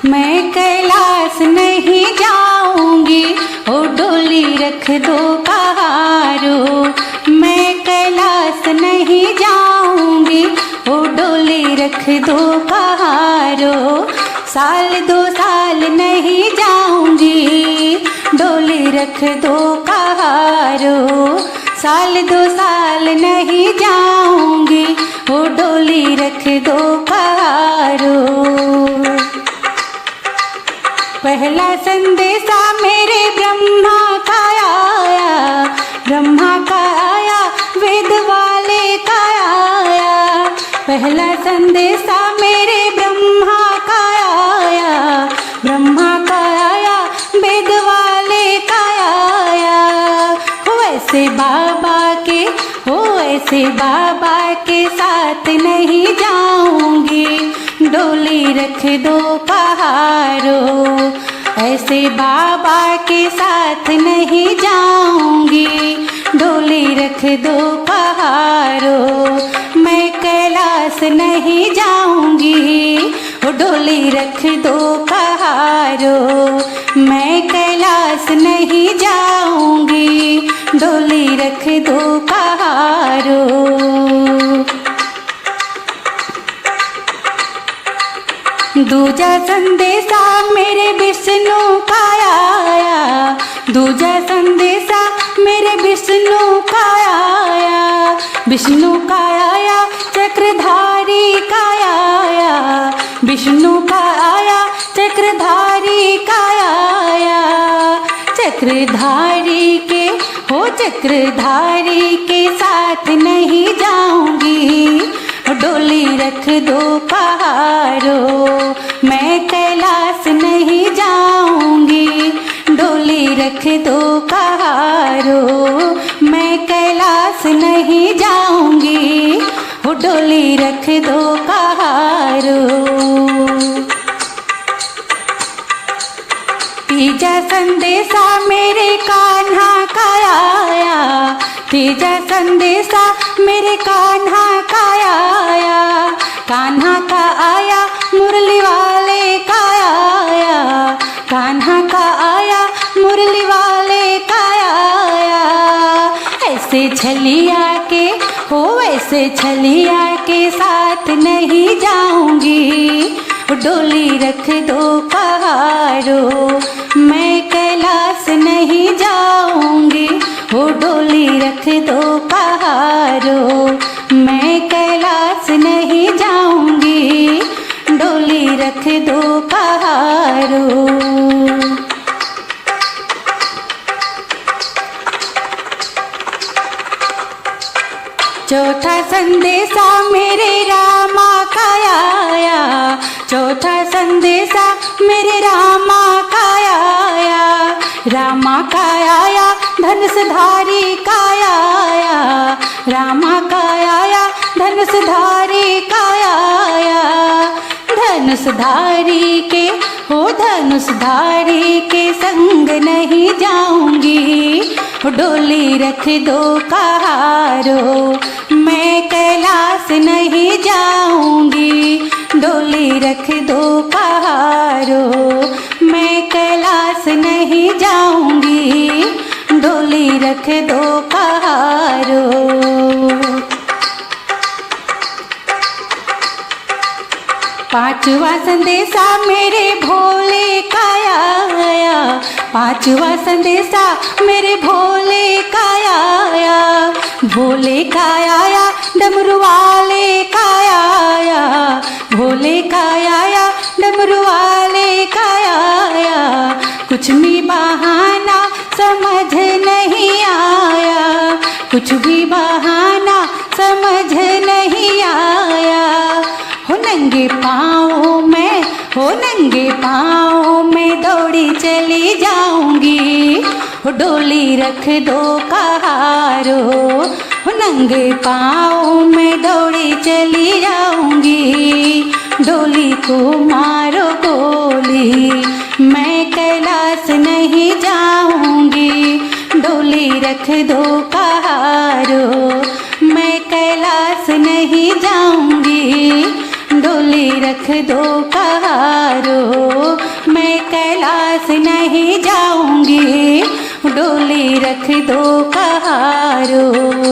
मैं कैलाश नहीं जाऊंगी, ओ डोली रख दो कहारो। मैं कैलाश नहीं जाऊंगी, ओ डोली रख दो कहारो। साल दो साल नहीं जाऊंगी, डोली रख दो कहारो। साल दो साल नहीं जाऊंगी, ओ डोली रख दो कहारो। पहला संदेशा मेरे ब्रह्मा का आया, ब्रह्मा का आया, वेद वाले का आया। पहला संदेशा मेरे ब्रह्मा का आया, ब्रह्मा का आया, वेद वाले का आया। हो ऐसे बाबा के, हो ऐसे बाबा के साथ नहीं जाऊंगी, डोली रख दो कहारो। ऐसे बाबा के साथ नहीं जाऊंगी, डोली रख दो कहारो। मैं कैलाश नहीं जाऊंगी, ओ डोली रख दो कहारो। मैं कैलाश नहीं जाऊंगी, डोली रख दो कहारो। दूजा संदेशा मेरे विष्णु का आया, दूजा संदेशा मेरे विष्णु का आया। विष्णु का आया, चक्रधारी का आया, विष्णु का आया, चक्रधारी का आया। चक्रधारी के, हो चक्रधारी के साथ नहीं जाऊंगी, डोली रख दो कहारो। मैं कैलाश नहीं जाऊंगी, डोली रख दो कहारो। मैं कैलाश नहीं जाऊंगी, डोली रख दो कहारो। तीजा संदेशा मेरे कान्हा का आया, तीजा संदेशा मेरे कान्हा का आया। कान्हा का आया, मुरली वाले का आया। कान्हा का आया, मुरली वाले का आया। ऐसे छलिया के, हो ऐसे छलिया के साथ नहीं जाऊंगी, डोली रख दो कहारो। मैं कैलाश नहीं जाऊंगी, हो डोली रख दो कहारो। मैं कैलाश नहीं जाऊंगी, डोली रख दो कहारो। चौथा संदेशा मेरे रामा का आया, चौथा संदेशा मेरे रामा का आया। रामा का आया, धनुषधारी का आया। रामा का आया, धनुषधारी का आया। धनुषधारी के, हो धनुषधारी के संग नहीं जाऊंगी, डोली रख दो कहारो। मैं कैलाश नहीं जाऊंगी, डोली रख दो कहारो। मैं कैलाश नहीं जाऊंगी, डोली रख दो कहारो। पांचवा संदेशा मेरे भोले का आया, पांचवा संदेशा मेरे भोले का आया। भोले का आया, डमरू वाले का आया। भोले का आया, डमरू वाले का आया। कुछ भी बहाना समझ नहीं आया, कुछ भी बहाना समझ नहीं आया। हो नंगे पाँव में, हो नंगे पाँव में दौड़ी चली जाऊंगी, डोली रख दो कहारो। हो नंगे पाँव में दौड़ी चली जाऊंगी, डोली को मारो गोली। मैं कैलाश नहीं जाऊंगी, डोली रख दो कहारो। मैं कैलाश नहीं जाऊंगी, डोली रख दो कहारो। कैलाश नहीं जाऊंगी, डोली रख दो कहारो।